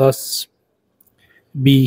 10B،